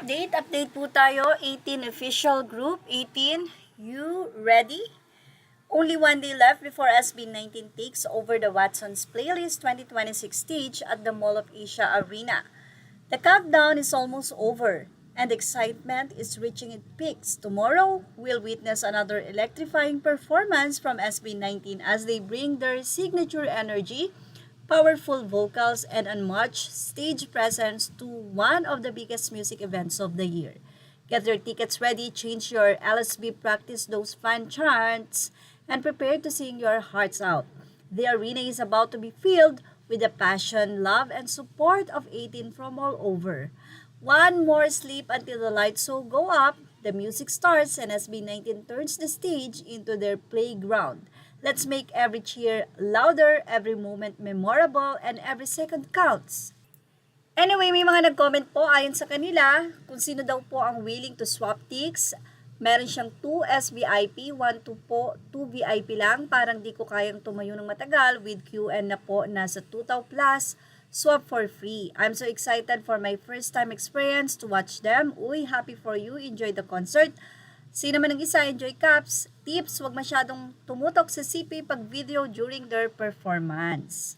Update po tayo. 18 official group. 18, you ready? Only one day left before SB19 takes over the Watson's Playlist 2026 stage at the Mall of Asia Arena. The countdown is almost over, and excitement is reaching its peaks. Tomorrow, we'll witness another electrifying performance from SB19 as they bring their signature energy, powerful vocals, and unmatched stage presence to one of the biggest music events of the year. Get your tickets ready, change your LSB, practice those fun chants, and prepare to sing your hearts out. The arena is about to be filled with the passion, love, and support of 18 from all over. One more sleep until the lights show go up, the music starts, and SB19 turns the stage into their playground. Let's make every cheer louder, every moment memorable, and every second counts. Anyway, may mga nag-comment po ayon sa kanila kung sino daw po ang willing to swap tics. Meron siyang 2 SVIP, 1 2 po, 2 VIP lang. Parang di ko kayang tumayo ng matagal with QN na po nasa 2,000 plus. Swap for free. I'm so excited for my first time experience to watch them. Uy, happy for you. Enjoy the concert. Sino man ang isa, enjoy caps. Tips, wag masyadong tumutok sa CP pag video during their performance.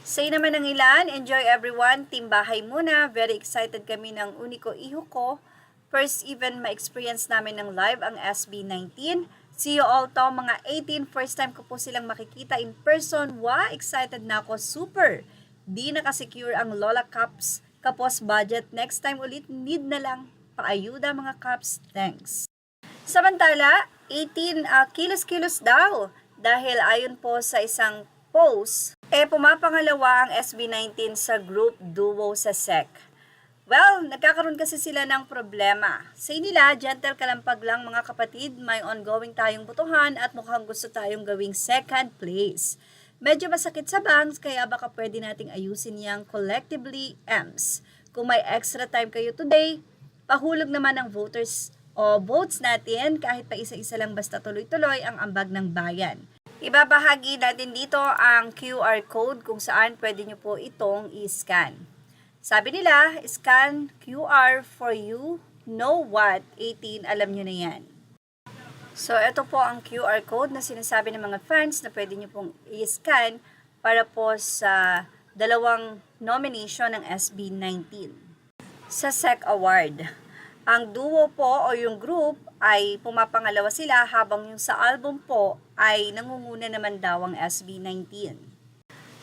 Say naman ng ilan, enjoy everyone, team bahay muna. Very excited kami ng Unico Iho ko. First even ma-experience namin ng live ang SB19. See you all to mga 18. First time ko po silang makikita in person. Wow, excited na ako. Super! Di nakasecure ang Lola Cups. Kapos budget. Next time ulit, need na lang. Paayuda mga Cups. Thanks. Samantala, 18 kilos-kilos daw. Dahil ayon po sa isang post, pumapangalawa ang SB19 sa group duo sa SEC. Well, nagkakaroon kasi sila ng problema. Say nila, gentle kalampag lang mga kapatid, may ongoing tayong butuhan at mukhang gusto tayong gawing second place. Medyo masakit sa bangs, kaya baka pwede nating ayusin yang collectively EMS. Kung may extra time kayo today, pahulog naman ang voters o votes natin kahit pa isa-isa lang basta tuloy-tuloy ang ambag ng bayan. Ibabahagi natin dito ang QR code kung saan pwede nyo po itong i-scan. Sabi nila, scan QR for you, know what, 18, alam nyo na yan. So, ito po ang QR code na sinasabi ng mga fans na pwede nyo pong i-scan para po sa dalawang nomination ng SB19. Sa SEC Award, ang duo po o yung group ay pumapangalawa sila habang yung sa album po ay nangunguna naman daw ang SB19.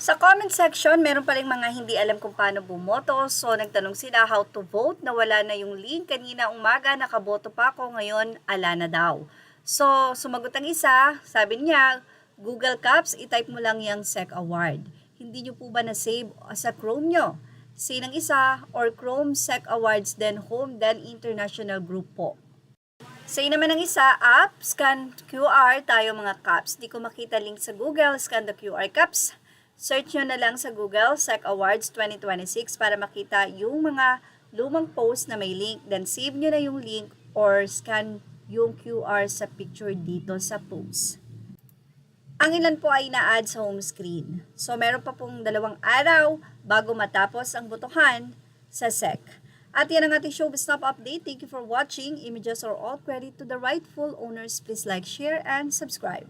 Sa comment section, meron pa rin mga hindi alam kung paano bumoto. So, nagtanong sila how to vote na wala na yung link. Kanina umaga, nakaboto pa ako. Ngayon, ala na daw. So, sumagot ang isa. Sabi niya, Google Caps, itype mo lang yung SEC Award. Hindi nyo po ba na-save sa Chrome nyo? Say ng isa, or Chrome SEC Awards, then Home, then International Group po. Say naman ng isa, app, scan QR tayo mga caps. Di ko makita link sa Google, scan the QR caps. Search nyo na lang sa Google, SEC Awards 2026 para makita yung mga lumang post na may link. Then save nyo na yung link or scan yung QR sa picture dito sa post. Ang ilan po ay na-add sa home screen. So meron pa pong 2 araw bago matapos ang botohan sa SEC. At yan ang ating showbiz stop update. Thank you for watching. Images are all credit to the rightful owners. Please like, share, and subscribe.